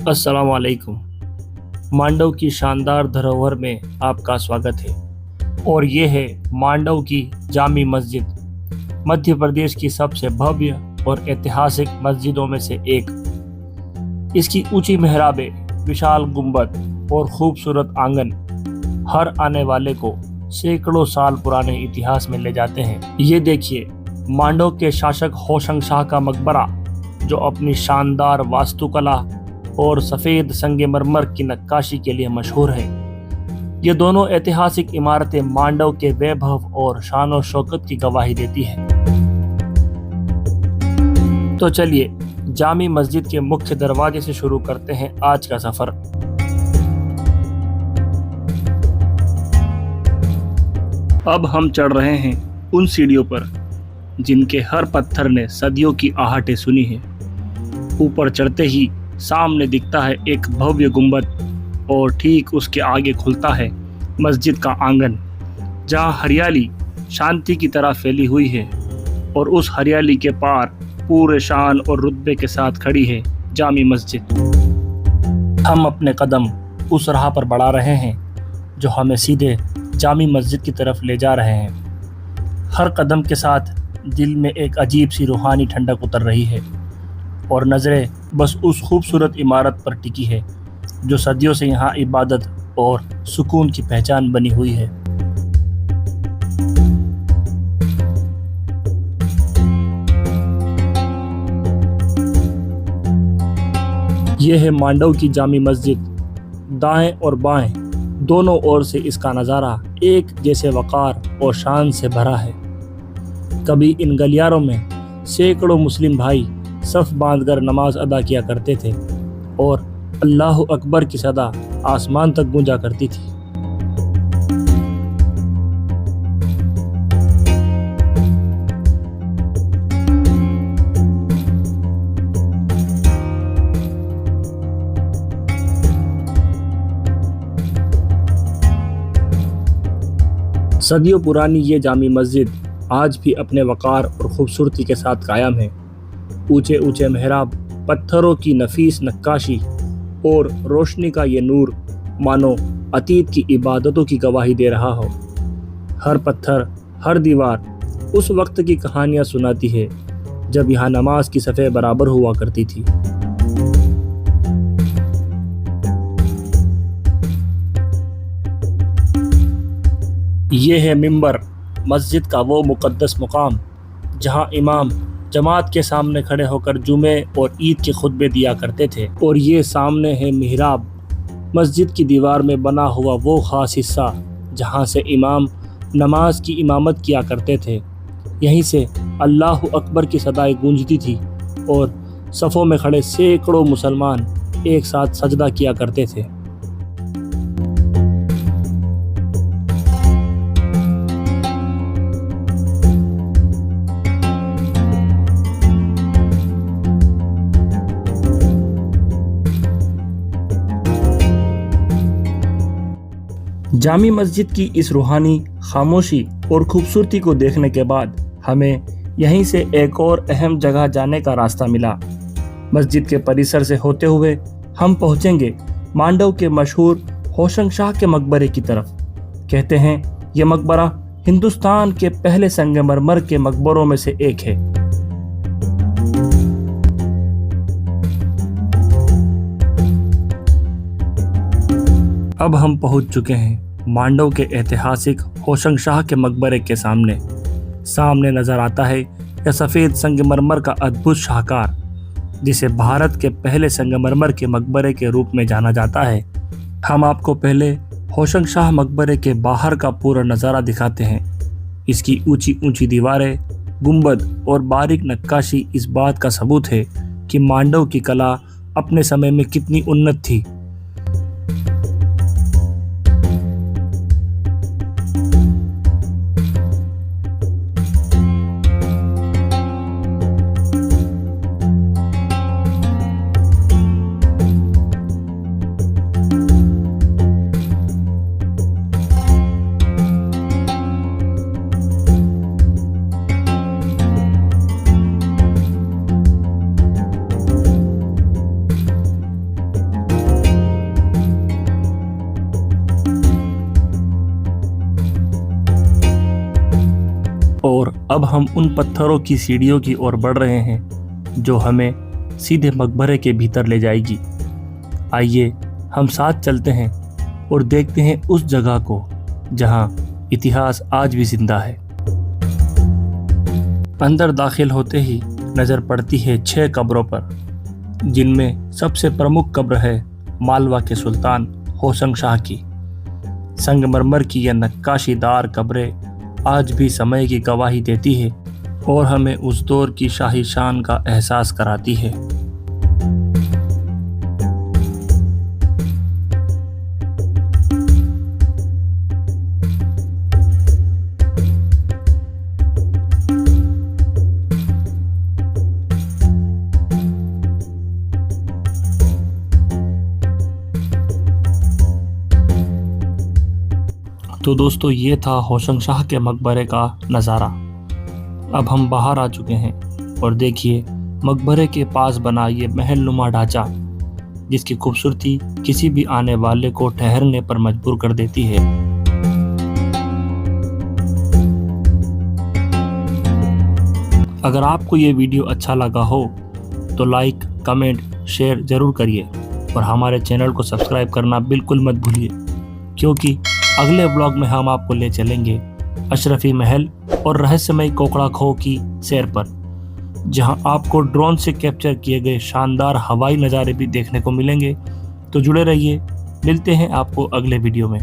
अस्सलाम वालेकुम। मांडव की शानदार धरोहर में आपका स्वागत है और ये है मांडव की जामी मस्जिद, मध्य प्रदेश की सबसे भव्य और ऐतिहासिक मस्जिदों में से एक। इसकी ऊंची मेहराबें, विशाल गुंबद और खूबसूरत आंगन हर आने वाले को सैकड़ों साल पुराने इतिहास में ले जाते हैं। ये देखिए, मांडव के शासक होशंग शाह का मकबरा, जो अपनी शानदार वास्तुकला और सफ़ेद संगमरमर की नक्काशी के लिए मशहूर है। ये दोनों ऐतिहासिक इमारतें मांडव के वैभव और शान और शौकत की गवाही देती हैं। तो चलिए जामी मस्जिद के मुख्य दरवाजे से शुरू करते हैं आज का सफ़र। अब हम चढ़ रहे हैं उन सीढ़ियों पर जिनके हर पत्थर ने सदियों की आहटें सुनी हैं। ऊपर चढ़ते ही सामने दिखता है एक भव्य गुंबद और ठीक उसके आगे खुलता है मस्जिद का आंगन, जहां हरियाली शांति की तरह फैली हुई है और उस हरियाली के पार पूरे शान और रुतबे के साथ खड़ी है जामी मस्जिद। हम अपने कदम उस राह पर बढ़ा रहे हैं जो हमें सीधे जामी मस्जिद की तरफ ले जा रहे हैं। हर कदम के साथ दिल में एक अजीब सी रूहानी ठंडक उतर रही है और नज़रें बस उस खूबसूरत इमारत पर टिकी है जो सदियों से यहाँ इबादत और सुकून की पहचान बनी हुई है। यह है मांडव की जामी मस्जिद। दाएं और बाएं दोनों ओर से इसका नज़ारा एक जैसे वक़ार और शान से भरा है। कभी इन गलियारों में सैकड़ों मुस्लिम भाई सफ बांधकर नमाज अदा किया करते थे और अल्लाह अकबर की सदा आसमान तक गूंजा करती थी। सदियों पुरानी ये जामी मस्जिद आज भी अपने वक़ार और खूबसूरती के साथ कायम है। ऊंचे ऊंचे मेहराब, पत्थरों की नफीस नक्काशी और रोशनी का ये नूर मानो अतीत की इबादतों की गवाही दे रहा हो। हर पत्थर, हर दीवार उस वक्त की कहानियां सुनाती है जब यहाँ नमाज की सफ़े बराबर हुआ करती थी। ये है मिंबर, मस्जिद का वो मुक़द्दस मुकाम जहाँ इमाम जमात के सामने खड़े होकर जुमे और ईद के खुतबे दिया करते थे। और ये सामने है मिहराब, मस्जिद की दीवार में बना हुआ वो ख़ास हिस्सा जहाँ से इमाम नमाज की इमामत किया करते थे। यहीं से अल्लाह अकबर की सदाएं गूंजती थी और सफ़ों में खड़े सैकड़ों मुसलमान एक साथ सजदा किया करते थे। जामी मस्जिद की इस रूहानी खामोशी और खूबसूरती को देखने के बाद हमें यहीं से एक और अहम जगह जाने का रास्ता मिला। मस्जिद के परिसर से होते हुए हम पहुंचेंगे मांडव के मशहूर होशंग शाह के मकबरे की तरफ। कहते हैं यह मकबरा हिंदुस्तान के पहले संगमरमर के मकबरों में से एक है। अब हम पहुंच चुके हैं मांडव के ऐतिहासिक होशंग शाह के मकबरे के सामने। सामने नजर आता है यह सफ़ेद संगमरमर का अद्भुत शाहकार, जिसे भारत के पहले संगमरमर के मकबरे के रूप में जाना जाता है। हम आपको पहले होशंग शाह मकबरे के बाहर का पूरा नज़ारा दिखाते हैं। इसकी ऊंची ऊंची दीवारें, गुंबद और बारीक नक्काशी इस बात का सबूत है कि मांडव की कला अपने समय में कितनी उन्नत थी। और अब हम उन पत्थरों की सीढ़ियों की ओर बढ़ रहे हैं जो हमें सीधे मकबरे के भीतर ले जाएगी। आइए हम साथ चलते हैं और देखते हैं उस जगह को जहां इतिहास आज भी जिंदा है। अंदर दाखिल होते ही नज़र पड़ती है 6 कब्रों पर, जिनमें सबसे प्रमुख कब्र है मालवा के सुल्तान होशंग शाह की। संगमरमर की यह नक्काशीदार कब्रें आज भी समय की गवाही देती है और हमें उस दौर की शाही शान का एहसास कराती है। तो दोस्तों, ये था होशंग शाह के मकबरे का नज़ारा। अब हम बाहर आ चुके हैं और देखिए मकबरे के पास बना ये महलनुमा ढांचा, जिसकी खूबसूरती किसी भी आने वाले को ठहरने पर मजबूर कर देती है। अगर आपको ये वीडियो अच्छा लगा हो तो लाइक, कमेंट, शेयर ज़रूर करिए और हमारे चैनल को सब्सक्राइब करना बिल्कुल मत भूलिए, क्योंकि अगले ब्लॉग में हम आपको ले चलेंगे अशरफी महल और रहस्यमय कोकड़ा खो की सैर पर, जहां आपको ड्रोन से कैप्चर किए गए शानदार हवाई नज़ारे भी देखने को मिलेंगे। तो जुड़े रहिए, मिलते हैं आपको अगले वीडियो में।